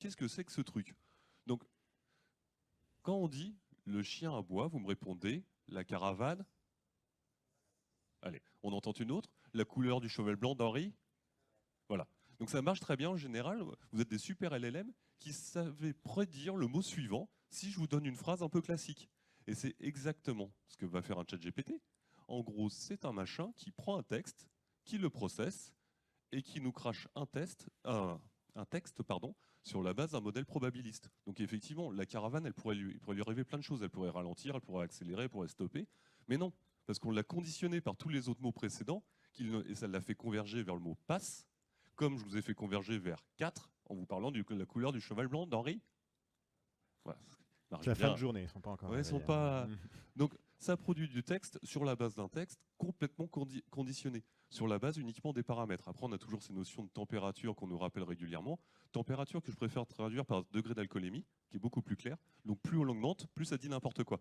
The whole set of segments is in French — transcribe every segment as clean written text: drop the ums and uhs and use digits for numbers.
qu'est-ce que c'est que ce truc? Donc, quand on dit le chien aboie, vous me répondez la caravane. Allez, on entend une autre. La couleur du cheval blanc d'Henri. Voilà. Donc ça marche très bien en général. Vous êtes des super LLM qui savaient prédire le mot suivant si je vous donne une phrase un peu classique. Et c'est exactement ce que va faire un chat GPT. En gros, c'est un machin qui prend un texte, qui le processe et qui nous crache un texte sur la base d'un modèle probabiliste. Donc effectivement, la caravane, il pourrait lui arriver plein de choses. Elle pourrait ralentir, elle pourrait accélérer, elle pourrait stopper. Mais non, parce qu'on l'a conditionné par tous les autres mots précédents, et ça l'a fait converger vers le mot passe, comme je vous ai fait converger vers 4 en vous parlant de la couleur du cheval blanc d'Henri. Voilà, ça C'est marche la fin de bien. journée, ils sont pas encore Ouais, ils sont réveillés. pas. Donc, ça produit du texte sur la base d'un texte complètement conditionné, sur la base uniquement des paramètres. Après, on a toujours ces notions de température qu'on nous rappelle régulièrement. Température que je préfère traduire par degré d'alcoolémie, qui est beaucoup plus clair. Donc, plus on l'augmente, plus ça dit n'importe quoi.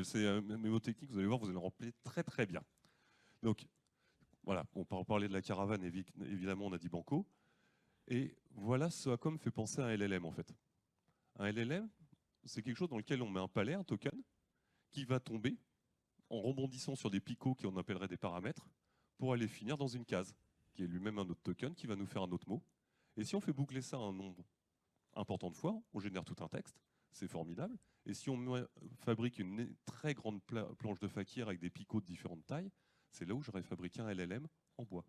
C'est mémotechnique, vous allez voir, vous allez le remplir très très bien. Donc, voilà, on peut parler de la caravane, évidemment, on a dit banco. Et voilà ce à quoi me fait penser un LLM en fait. Un LLM, c'est quelque chose dans lequel on met un palais, un token, qui va tomber en rebondissant sur des picots qu'on appellerait des paramètres, pour aller finir dans une case, qui est lui-même un autre token, qui va nous faire un autre mot. Et si on fait boucler ça un nombre important de fois, on génère tout un texte, c'est formidable. Et si on fabrique une très grande planche de fakir avec des picots de différentes tailles, c'est là où j'aurais fabriqué un LLM en bois,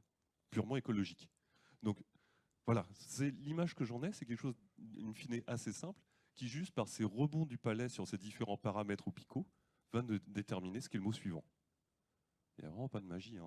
purement écologique. Donc voilà, c'est l'image que j'en ai, c'est quelque chose, in fine, assez simple, qui juste par ces rebonds du palais sur ces différents paramètres ou picots, va déterminer ce qu'est le mot suivant. Il n'y a vraiment pas de magie. Hein.